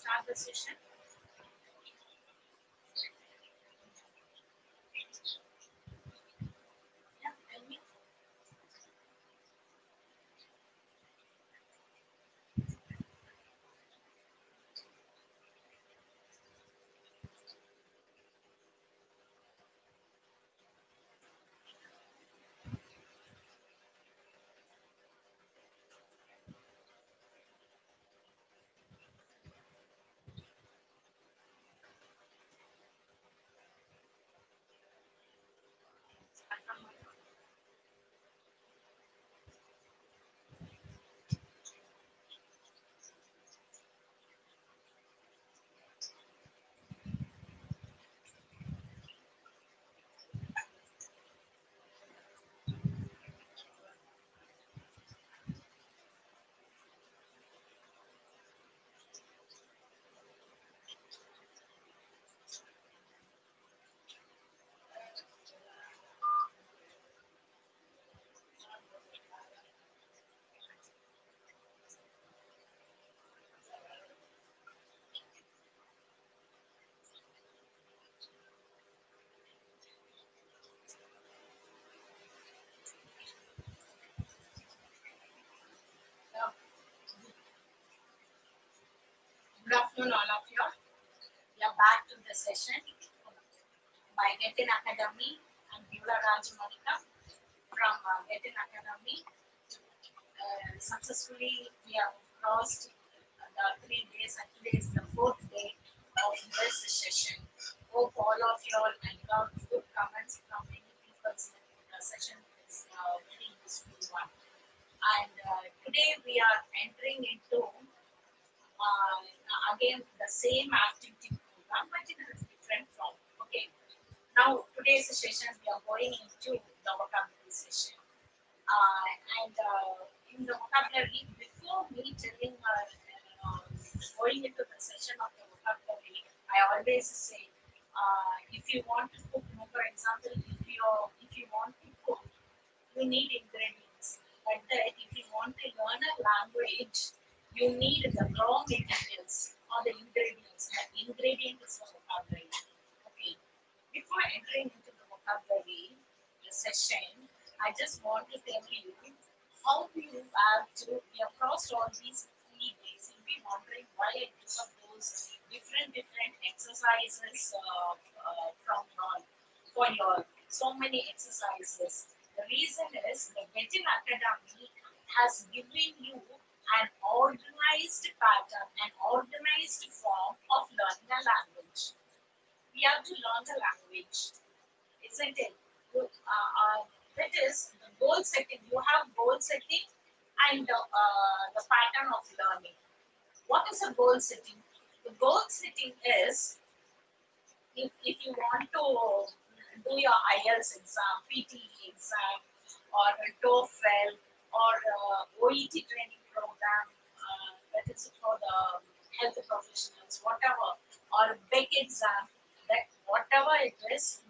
start the session? Yeah, tell me. Yeah. Good afternoon, all of you. We are back to the session by Getting Academy and Beulah Rajamanicam from Getting Academy. Successfully, we have crossed the 3 days, and today is the fourth day of this session. Hope all of you all and got good comments from many people. The session is very useful one. And today we are entering into again the same activity program, but in a different form. Okay. Now today's session we are going into the vocabulary session. And in the vocabulary, before me telling going into the session of the vocabulary, I always say, if you want to cook, for example, if you want to cook, you need ingredients. But that if you want to learn a language, you need the raw materials or the ingredients. The ingredient is the vocabulary. Okay. Before entering into the vocabulary session, I just want to tell you how you have to be across all these 3 days. You'll be wondering why I took up those different exercises from for your so many exercises. The reason is the Getting Academy has given you an organized pattern, an organized form of learning a language. We have to learn the language, isn't it? That is the goal setting. You have goal setting and the pattern of learning. What is a goal setting? The goal setting is if you want to do your IELTS exam, PTE exam, or a TOEFL, or OET training program, that is for the health professionals, whatever, or a BEC exam, that whatever it is,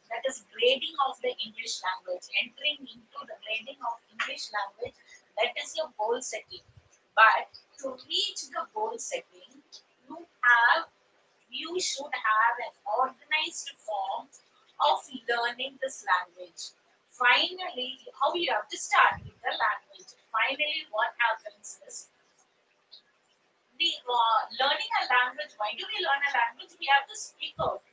that is grading of the English language, entering into the grading of English language, that is your goal setting. But to reach the goal setting, you have you should have an organized form of learning this language. Finally, how you have to start with the language. Finally, what happens is the learning a language. Why do we learn a language? We have to speak out.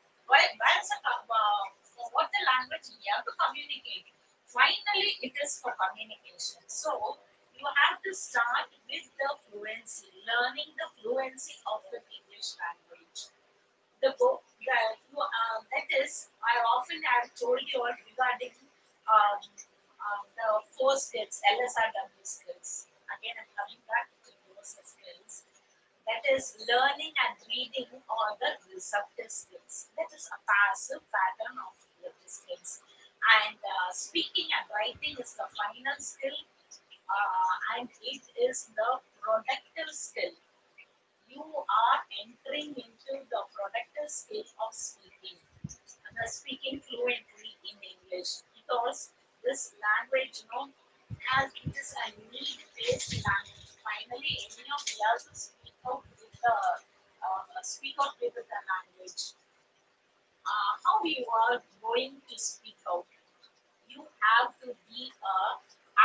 For what the language we have to communicate. Finally, it is for communication. So you have to start with the fluency, learning the fluency of the English language. The book that is, I often have told you all regarding um, the four skills, LSRW skills. Again, I'm coming back to those skills. That is learning and reading or the receptive skills. That is a passive pattern of receptive skills. And speaking and writing is the final skill, and it is the productive skill. You are entering into the productive skill of speaking, speaking fluently in English, because this language, as it is a need-based language. Finally, any of you have to speak out with the how you are going to speak out. You have to be a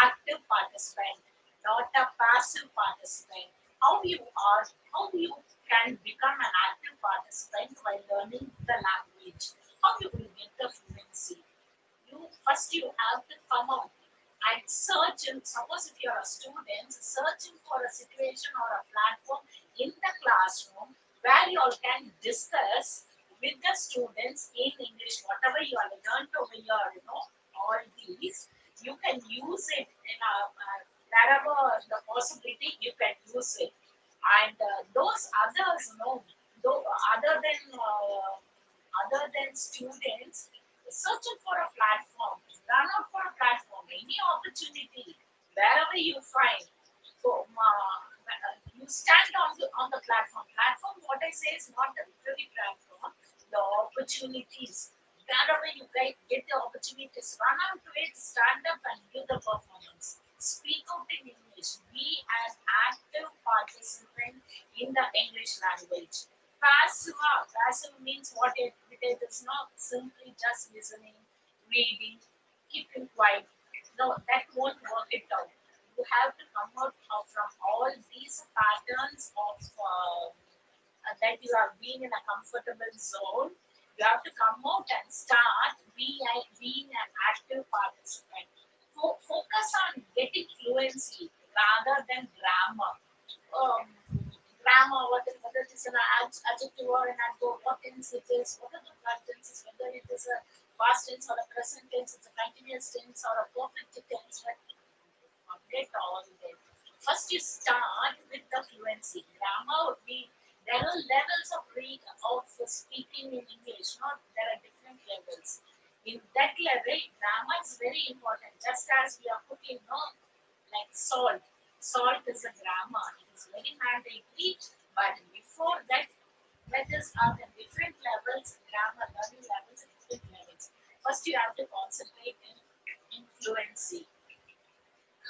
active participant, not a passive participant. How you can become an active participant while learning the language. How you will get the fluency. You have to come out and search. And suppose if you are a student searching for a situation or a platform in the classroom where you all can discuss with the students in English, whatever you have learned over here, all these, you can use it in wherever the possibility you can use it. And those others, though, other than students searching for a platform, run out for a platform, any opportunity, wherever you find. So you stand on the platform. Platform, what I say is not the literary platform. The opportunities, wherever you get the opportunities, run out to it, stand up and give the performance. Speak out in English. Be an active participant in the English language. Passive means what it is not simply just listening, reading, keeping quiet. No, that won't work it out. You have to come out from all these patterns of that you have been in a comfortable zone. You have to come out and start being an active participant. Focus on getting fluency rather than grammar. Um, Grammar, whether it is an adjective or an adverb, what tense it is, what are the verb tenses, whether it is a past tense or a present tense, it's a continuous tense or a perfect tense, but forget all that. First, you start with the fluency. Grammar would be there are levels of speaking in English. Not there are different levels. In that level, grammar is very important. Just as we are putting, like salt. Salt is a grammar. It is very mandatory. But before that, letters are the different levels, grammar learning levels, and different levels. First, you have to concentrate in fluency.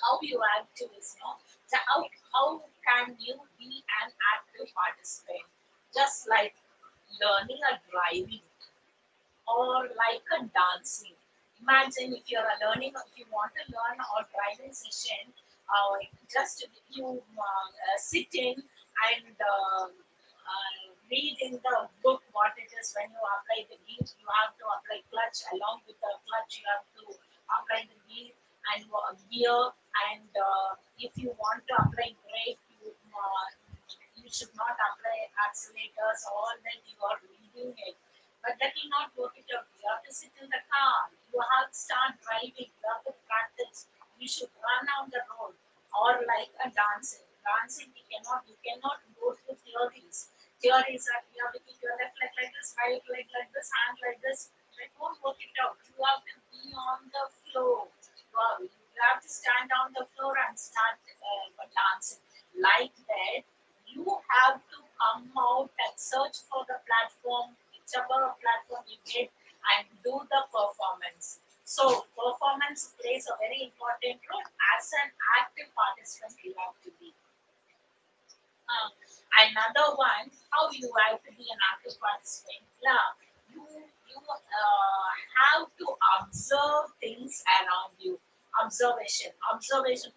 How you have to is, how can you be an active participant? Just like learning a driving or like a dancing. Imagine if you're if you want to learn a driving session, just you sit in and read in the book what it is when you apply the gear. You have to apply clutch along with the clutch. You have to apply the gear, and if you want to apply brake, you should not apply accelerators. All that you are reading it, but that will not work it out. You have to sit in the car. You have to start driving. You have to practice. You should run on the road or like a dancing. Dancing, you cannot go through theories. Theories are you have to keep your left leg like this, right leg like this, hand like this. That won't work it out. You have to be on the floor. You have to stand on the floor and start dancing. Like that, you have to come out and search for the platform, whichever platform you get, and do the performance. So, performance plays a very important role. As an active participant, you have to be. Uh, Another one, how you have to be an active participant. Yeah, you have to observe things around you. Observation.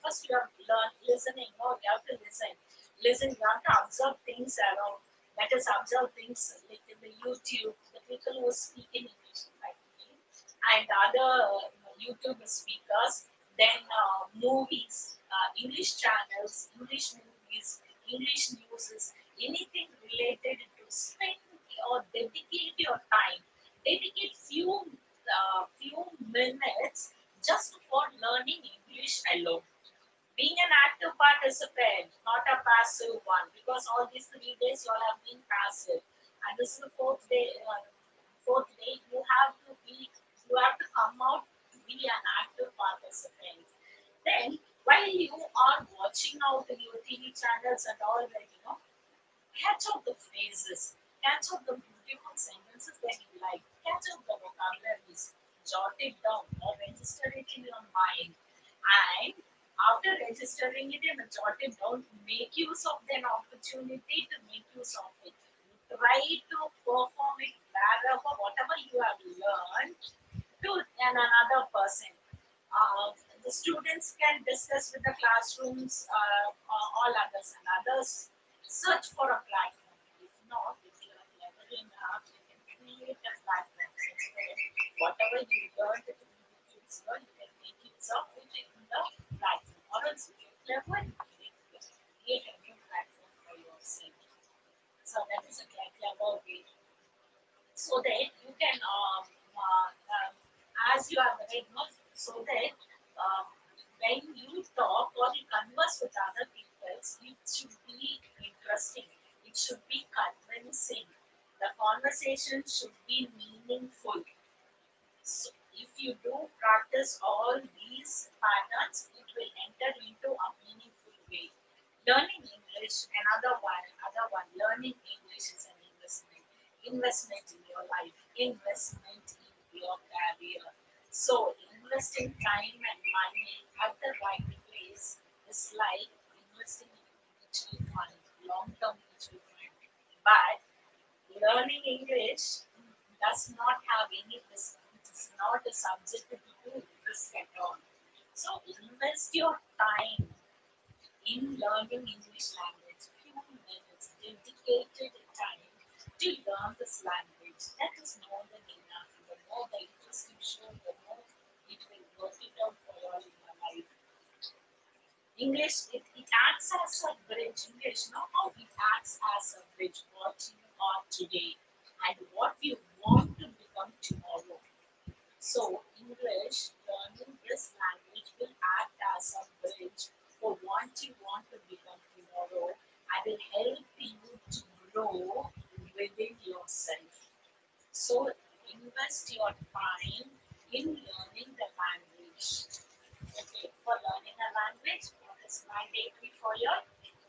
First, you have to learn listening. No, you have to listen. Listen. You have to observe things around. Let us observe things like in the YouTube, the people who speak in English, like me, and other YouTube speakers. Then movies, English channels, English movies, English news, anything related to spend or dedicate your time. Dedicate few minutes just for learning English alone. Being an active participant, not a passive one, because all these 3 days you all have been passive, and this is the fourth day. Fourth day, you have to come out to be an active participant. Then, while you are watching out in your TV channels and all that, catch up the phrases, catch up the beautiful sentences that you like, catch up the vocabularies, jot it down or register it in your mind. And after registering it and jot it down, make use of an opportunity to make use of it. Try to perform it wherever, whatever you have learn to another person. Uh, the students can discuss with the classrooms, all others, and others search for a platform. If not, if you are clever enough, you can create a platform such that whatever you learned in YouTube, you can make use of it in the platform. Or else, if you're clever, you can create a new platform for yourself. So that is a clever way so that you can as you are right now, so that um, when you talk or you converse with other people, it should be interesting, it should be convincing, the conversation should be meaningful. So if you do practice all these patterns, it will enter into a meaningful way. Learning English, other one. Learning English is an investment. Investment in your life. Investment in your career. So investing time and money at the right place is like investing in a mutual fund, long-term mutual fund. But learning English does not have any risk. It is not a subject to do risk at all. So invest your time in learning English language. Few minutes dedicated time to learn this language. That is more than enough. The more the interest you show, the more it will work it out for you all in your life. English, it acts as a bridge. English, know how it acts as a bridge. What you are today and what you want to become tomorrow. So, English, learning this language will act as a bridge for what you want to become tomorrow and will help you to grow within yourself. So, invest your time in learning the language. Okay, for learning a language, what is mandatory for your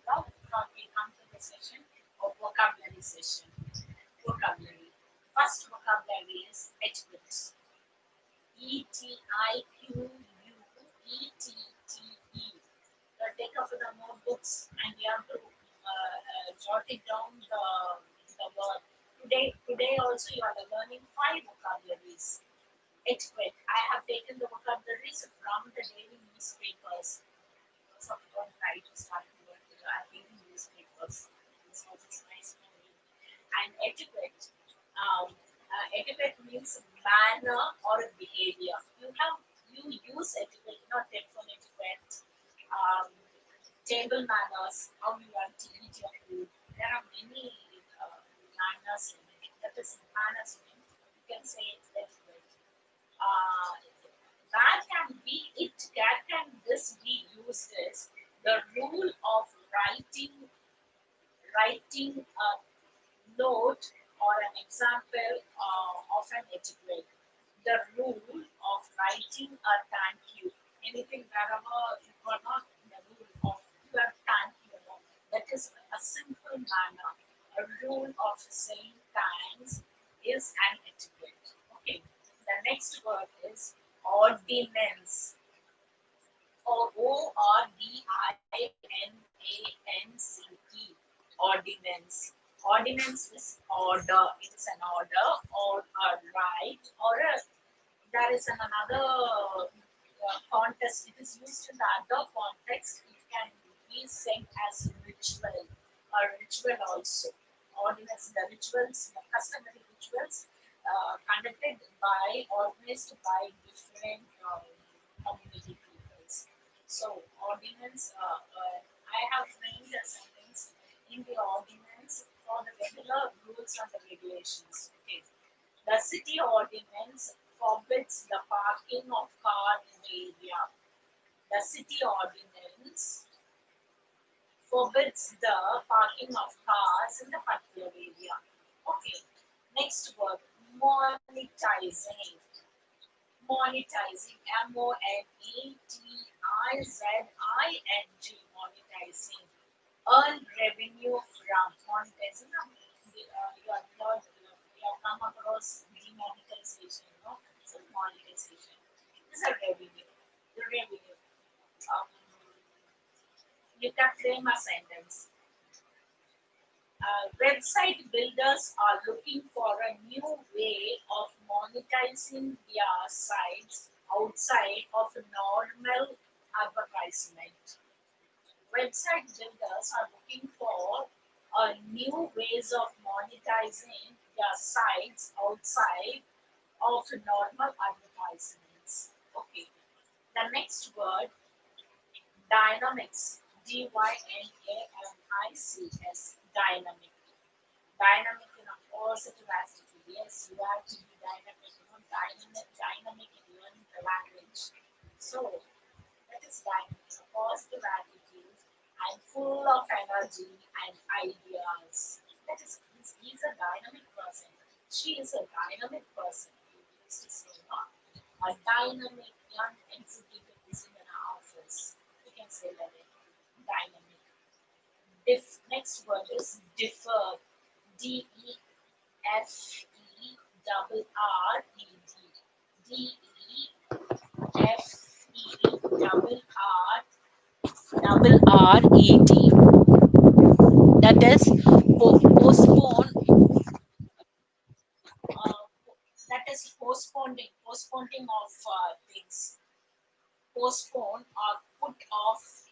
now we come to the session of vocabulary session. Vocabulary. First vocabulary is etiquette. Etiquette. Take up the notebooks and you have to jot it down the word. Today also you are learning five vocabularies. Etiquette. I have taken the vocabularies from the daily newspapers. Some don't try to start to work with the daily newspapers. This was just nice for me. And etiquette means manner or behavior. You use etiquette, not telephone etiquette, um, table manners, how you want to eat your food. There are many manners in it. That is manners in it. You can say it's etiquette. Uh, that can be it. That can this be used as the rule of writing a note or an example of an etiquette. The rule of writing a thank you. Anything wherever you are not in the rule of you have thank you. That is a simple manner. A rule of saying thanks is an etiquette. Okay. The next word is ordinance. Ordinance. Ordinance is order. It is an order or a right or a there is another context. It is used in the other context. It can be said as ritual, a ritual also. Ordinance, the rituals, the customary rituals conducted by, organized by different community peoples. So, ordinance, I have named a sentence in the ordinance for the regular rules and the regulations. Okay. The city ordinance forbids the parking of cars in the area. The city ordinance forbids the parking of cars in the particular area. Okay. Next word, monetizing. Monetizing. Monetizing. Monetizing. Earn revenue from monetizing. You have heard, you have come across demonetization, no? So monetization. This is a revenue. The revenue. Um, you can frame a sentence. Website builders are looking for a new way of monetizing their sites outside of normal advertisement. Website builders are looking for new ways of monetizing their sites outside of normal advertisements. Okay, the next word, dynamics, Dynamics, dynamic. Dynamic in a positive attitude. Yes, you have to be dynamic, dynamic in learning the language. So that is dynamic, a positive attitude and full of energy and ideas. That is, he's a dynamic person. She is a dynamic person. We used to say, no? A dynamic young executive is in an office. You can say that dynamic. Next word is deferred. D E F E double R E D. That is postpone. Uh, that is postponing of things. Postpone or put off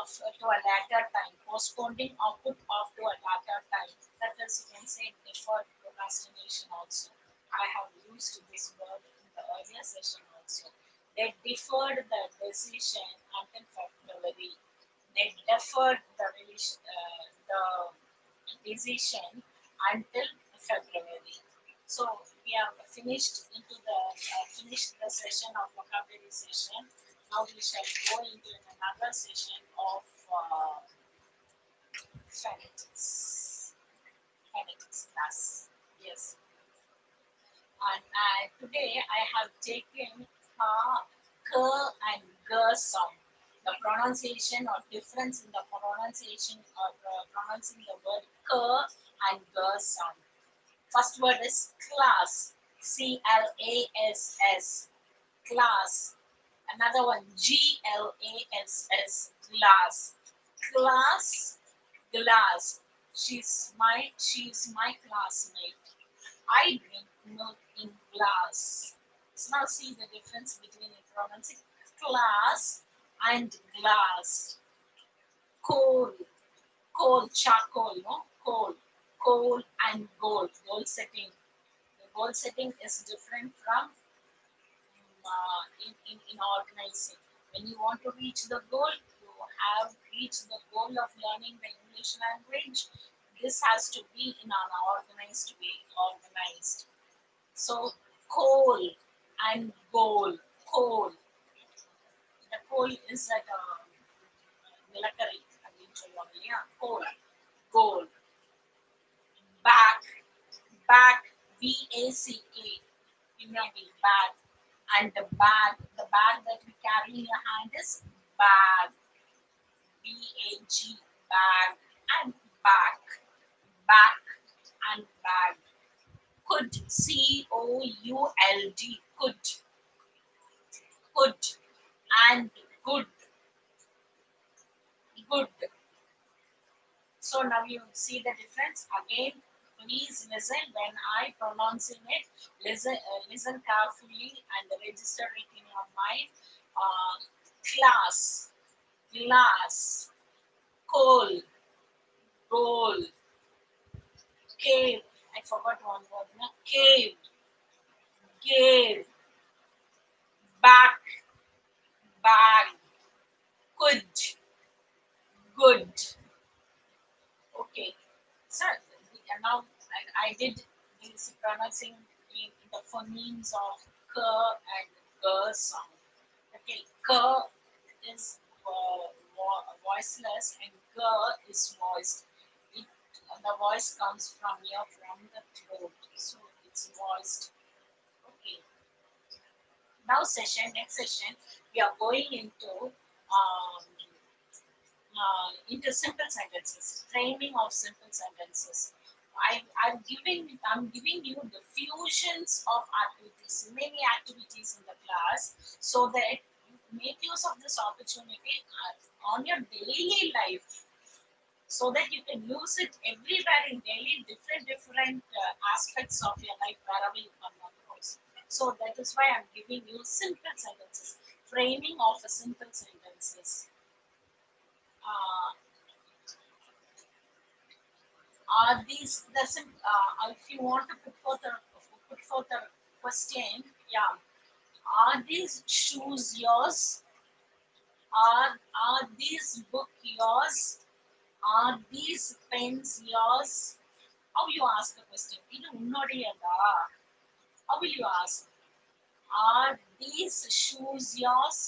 to a later time. Postponing or put off to a later time. That is, you can say, deferred procrastination also. I have used this word in the earlier session also. They deferred the decision until February. They deferred the decision until February. So we have finished the session of vocabulary session. Now we shall go into another session of phonetics. Phonetics class. Yes. And today I have taken k and g sound. The pronunciation or difference in the pronunciation or pronouncing the word k and g sound. First word is class. Class. Class. Another one, glass. Glass. Glass. Glass. She's my classmate. I drink milk in glass. So now see the difference between the pronouncing glass and glass. Coal. Coal, charcoal, no? Coal. Coal and gold. Goal setting. The goal setting is different from in organizing. When you want to reach the goal, you have reached the goal of learning the English language. This has to be in an organized way, organized. So, coal and goal. Coal. The coal is at military. Coal. Goal. Back. Back. BACK. Remember, bag. And the bag that we carry in your hand is bag. BAG. Bag. And back. Back and bag. Could. COULD. Could. Could. And good. Good. So now you see the difference again. Please listen when I pronouncing it. Listen carefully and register it in your mind. Class, glass, coal, goal, cave. I forgot one word. No? Cave, gave, back, bag, could, good. Okay. So now I did this pronouncing in the phonemes of k and g sound. Okay, k is voiceless and g is voiced. It, the voice comes from here from the throat, so it's voiced. Okay. Now next session, we are going into simple sentences, framing of simple sentences. I'm giving you the fusions of activities, many activities in the class, so that you make use of this opportunity on your daily life. so that you can use it everywhere in daily different aspects of your life wherever you come across. So that is why I'm giving you simple sentences, framing of a simple sentences. Uh, are these the if you want to put forth a question, yeah. Are these shoes yours? Are these book yours? Are these pens yours? How you ask the question? இது உன்னுடையதா? How will you ask? Are these shoes yours?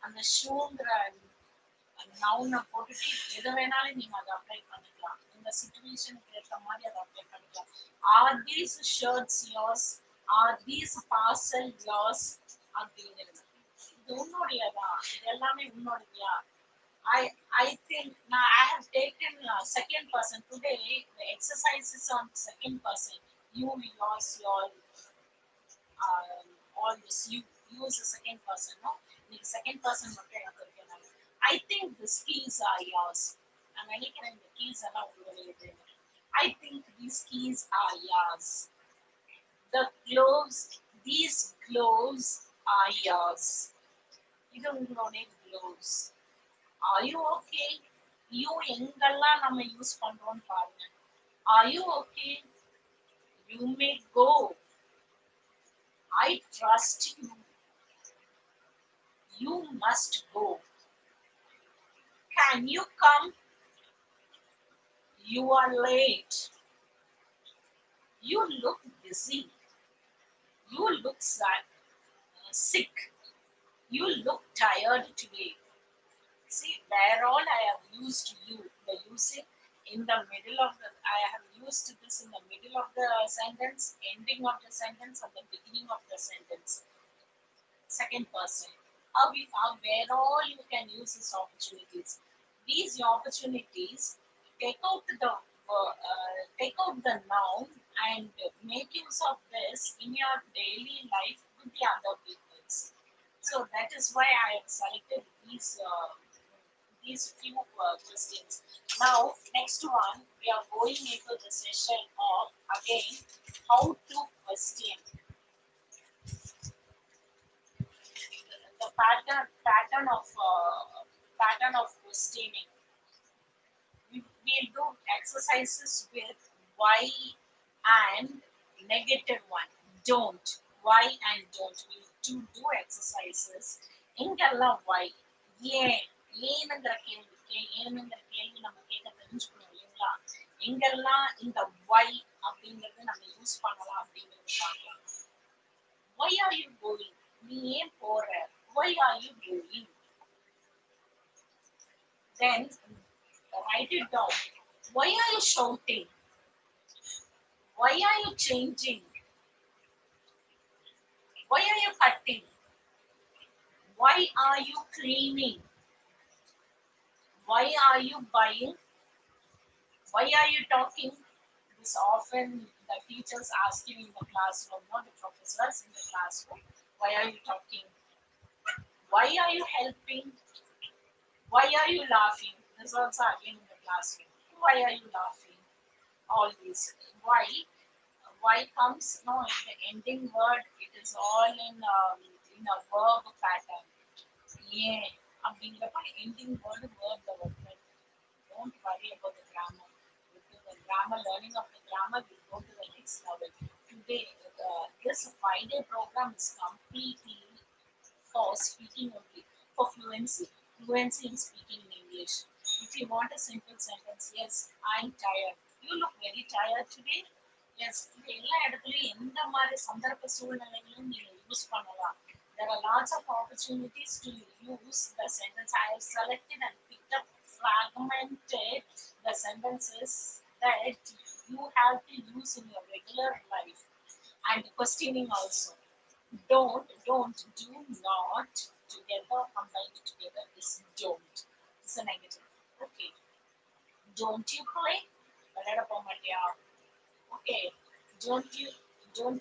அந்த ஷூங்கிற நவுனை போட்டுட்டு எதை வேணாலும் நீங்க அதை apply பண்ணிக்கலாம். இந்த சுச்சுவேஷனுக்கு ஏற்ற மாதிரி அதை அப்ளை பண்ணிக்கலாம். Are these shirts yours? Are these parcel yours? அப்படிங்கிறது இது உன்னுடையதா? இது எல்லாமே உன்னுடையதா? I I think now I have taken second person today. The exercise is on second person. You, yours, your, all this. You use the second person. No, the second person. I think the keys are yours. And when you can the keys are not related. I think these keys are yours. The gloves, these gloves are yours. You don't need gloves. Are you okay? You எங்கெல்லாம் நம்ம use பண்றோம் பாருங்க. Are you okay? You may go. I trust you. You must go. Can you come? You are late. You look busy. You look sad, sick. You look tired today. See, where all I have used you, the using in the middle of the, I have used this in the middle of the sentence, ending of the sentence, and the beginning of the sentence. Second person. Where all you can use these opportunities. These opportunities, take out take out the noun and make use of this in your daily life with the other peoples. So that is why I have selected these few questions. Now, next one, we are going into the session of again how to question. The pattern of questioning. We'll do exercises with why and negative one. Don't. Why and don't. Do exercises. இங்கெல்லாம் why. ஏன் ஏனுங்கிற கேள்விக்கு ஏனுங்கிற கேள்வி நம்ம கேட்க தெரிஞ்சுக்கணும் இல்லைங்களா? எங்கெல்லாம் இந்த why அப்படிங்கிறது நம்ம யூஸ் பண்ணலாம் அப்படிங்கிறது பார்க்கலாம். Why are you going? நீ ஏன் போற? Why are you going? Then write it down. Why are you shouting? Why are you changing? Why are you cutting? Why are you cleaning? Why are you buying? Why are you talking? This often the teachers ask you in the classroom, not the professors in the classroom. Why are you talking? Why are you helping? Why are you laughing? This also again in the classroom. Why are you laughing? All these. Why comes no in the ending word. It is all in a verb pattern. Yeah, அப்படிங்கிறப்ப ending word the word. Don't worry about the grammar. With the grammar learning of the grammar, we go to the next level. Today, this 5-day program is completely for speaking only, for fluency in speaking in English. If you want a simple sentence, yes, I'm tired. You look very tired today. Yes, இது எல்லா இடத்துலயும் எந்த மாதிரி சந்தர்ப்ப சூழ்நிலைகளும் நீங்க use பண்ணலாம். There are lots of opportunities to use the sentence. I have selected and picked up fragmented the sentences that you have to use in your regular life and questioning also. Don't, do not together, combined together is don't. It's a negative. Okay. Don't you play? Okay. Don't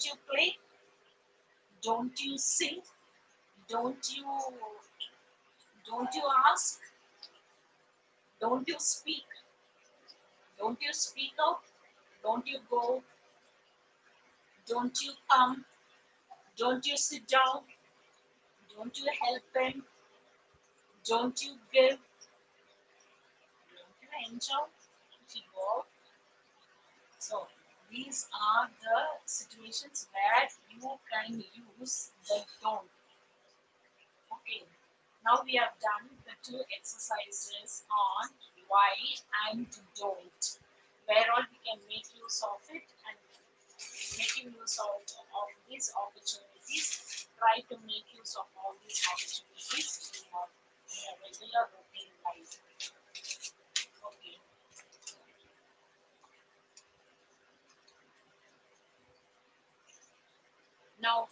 you play? Don't you sing? Don't you don't you ask? Don't you speak? Don't you speak out? Don't you go? Don't you come? Don't you sit down? Don't you help him? Don't you give? Don't you enjoy? If you go. So these are the situations where you can use the don't. Okay. Now we have done the two exercises on why and don't. Where all we can make use of it and making use of these opportunities. Try to make use of all these opportunities in a regular routine life. Okay. Now,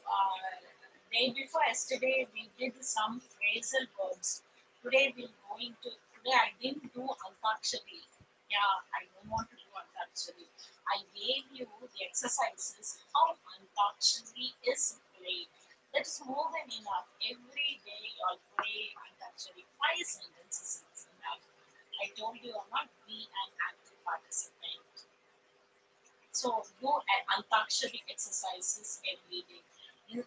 day before yesterday, we did some phrasal verbs. Today, we're going to. Today, I didn't do Antakshari. Yeah, I don't want to do Antakshari. I gave you the exercises how Antakshari is played. That is more than enough. Every day, you'll play Antakshari. 5 sentences is enough. I told you, I'm not be an active participant. So do Antakshari exercises every day.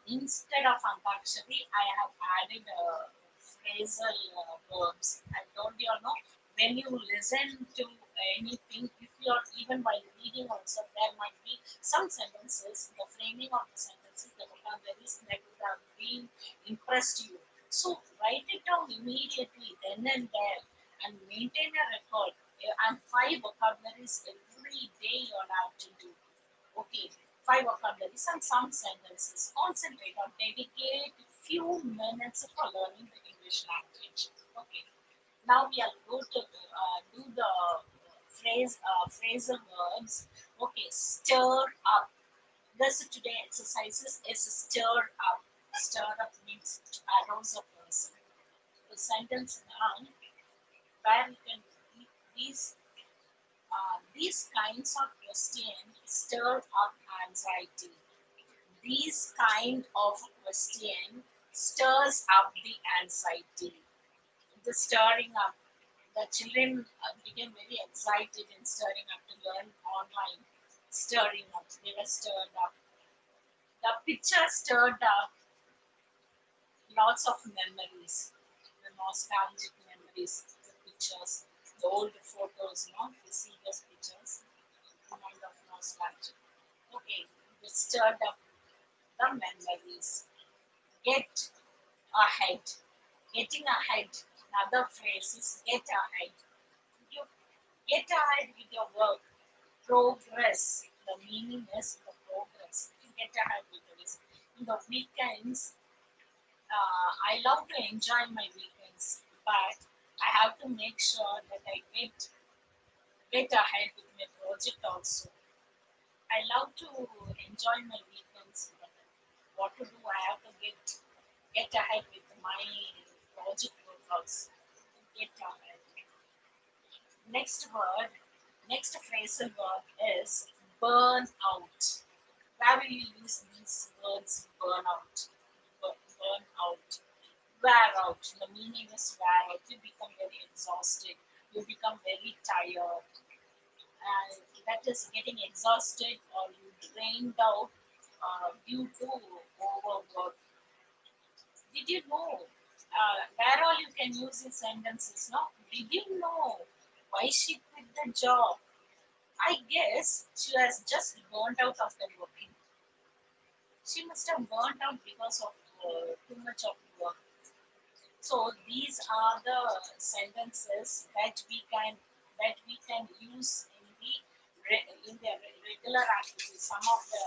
Instead of Antakshari, I have added phrasal verbs. I told you, know, when you listen to anything, if you are even while reading also, there might be some sentences, the framing of the sentences, the vocabularies that would have been impressed you. So write it down immediately, then and there, and maintain a record. And 5 vocabularies every day you're allowed to do. Okay, 5 vocabularies and some sentences. Concentrate or dedicate few minutes for learning the English language. Okay, now we are going to do the phrasal verbs. Okay, stir up. This today exercises is stir up. Stir up means to arouse a person. The sentence now where you can these kinds of questions stir up anxiety. These kind of question stirs up the anxiety. The stirring up. The children became very excited in stirring up to learn online. Stirring up. They were stirred up. The picture stirred up lots of memories. The nostalgic memories, the pictures, the old photos, you see those pictures, kind of nostalgic. Okay, it stirred up the memories. Get ahead. Getting ahead. Another phrase is get ahead. You get ahead with your work. Progress. The meaning is the progress. You get ahead with this. In the weekends, I love to enjoy my weekends, but I have to make sure that I get ahead with my project also. I love to enjoy my weekends, but what to do? I have to get ahead with my project work also. Get ahead. Next word, next phrasal verb is burn out. Where will you use these words? Burn out. Burn out. Wear out. The meaning is wear out. You become very exhausted. You become very tired. And that is getting exhausted or you drained out due to overwork. Did you know? Where all you can use in sentences, no? Did you know why she quit the job? I guess she has just burnt out after working. She must have burnt out because of too much of work. So these are the sentences that we can use in the regular activity. Some of the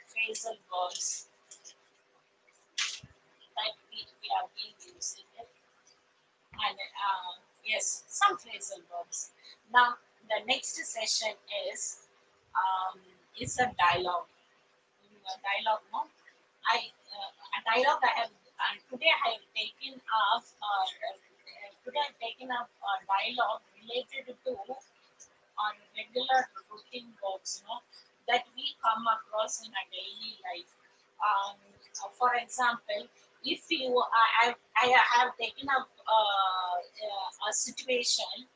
phrasal verbs that we have been using it, and yes, some phrasal verbs. Now the next session um, is a dialogue. Dialogue, no? A dialogue I have today I have taken up today I've taken up a dialogue related to our regular routine works, that we come across in our daily life. For example, if you I have taken up a situation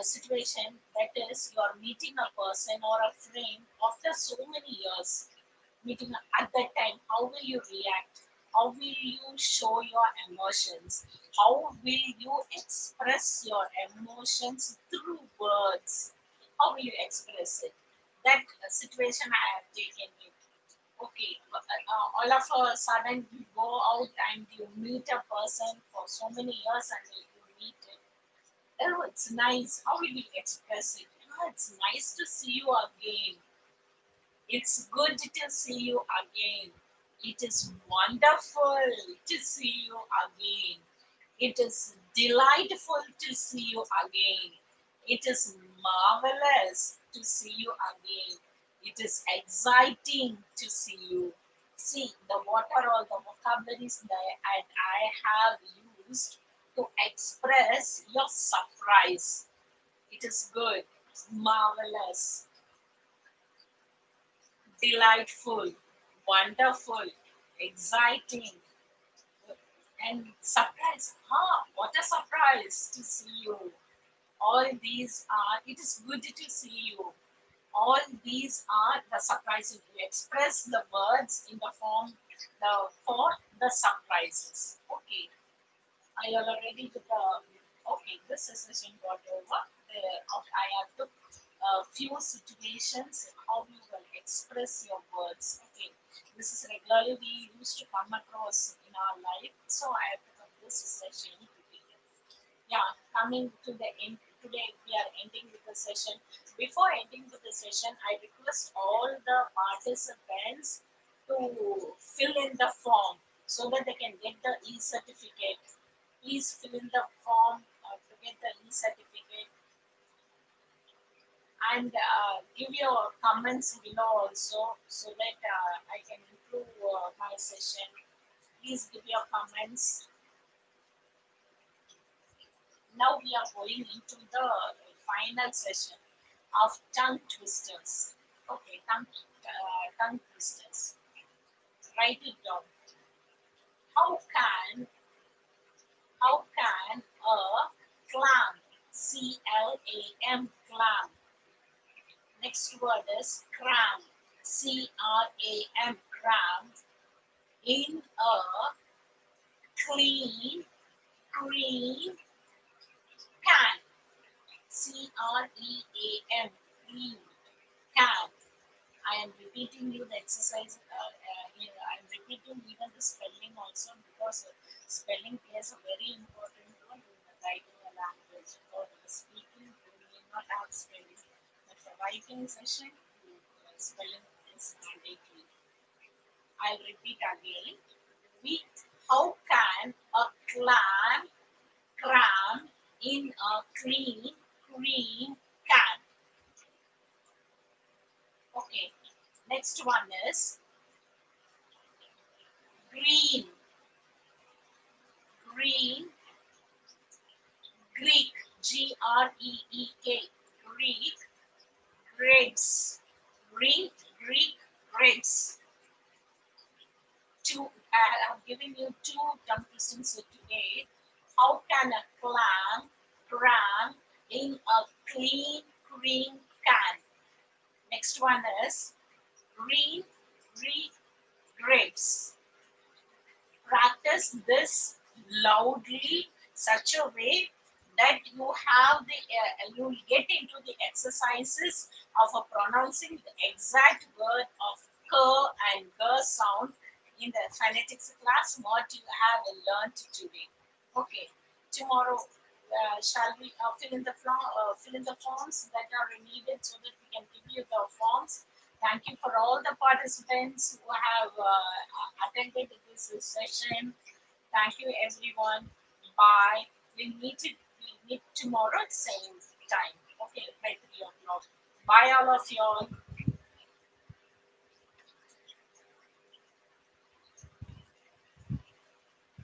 situation, that is you are meeting a person or a friend after so many years meeting at that time, how will you react? How will you show your emotions? How will you express your emotions through words? How will you express it? That situation I have taken it. Okay, all of a sudden you go out and you meet a person for so many years and you meet it. Oh, it's nice. How will you express it? Oh, it's nice to see you again. It's good to see you again. It is wonderful to see you again. It is delightful to see you again. It is marvelous to see you again. It is exciting to see you. See, the what are all the vocabularies that I have used to express your surprise. It is good, marvelous, delightful, wonderful, exciting, and surprise. Huh, what a surprise to see you. All these are, it is good to see you. All these are the surprises. You express the words in the form for the surprises. Okay. I already took a, okay, this session got over. I have took a few situations how you will express your words. Okay, this is regularly we used to come across in our life. So I have took up this session today. Yeah, coming to the end. Today we are ending with the session. Before ending with the session, I request all the participants to fill in the form so that they can get the e-certificate. Please fill in the form to get the e-certificate and give your comments below also so that I can improve my session. Please give your comments. Now we are going into the final session of tongue twisters. Okay, tongue twisters. Write it down. How can a clam, CLAM, clam. Next word is cram, CRAM, cram, in a clean, green can, CREAM, clean can. I am repeating you the exercise. Here. I am repeating even the spelling also because spelling plays a very important role in writing a language. For speaking, you may not have spelling, but for writing session, spelling is mandatory. I'll repeat again. We, how can a clam cram in a clean green can? Okay. Next one is green, green, Greek, GREEK, Greek, grapes, Greek grapes. Two, I'm giving you two tongue twistings today. How can a clam cram in a clean green can? Next one is green, Greek grapes. Practice this loudly, such a way that you have the you will get into the exercises of pronouncing the exact word of k and g sound in the phonetics class what you have learned today. Okay, tomorrow shall we fill in the forms that are needed so that we can give you the forms. Thank you for all the participants who have attended this session. Thank you, everyone. Bye. We meet tomorrow at same time. Okay, by 3 o'clock. Bye, all of y'all.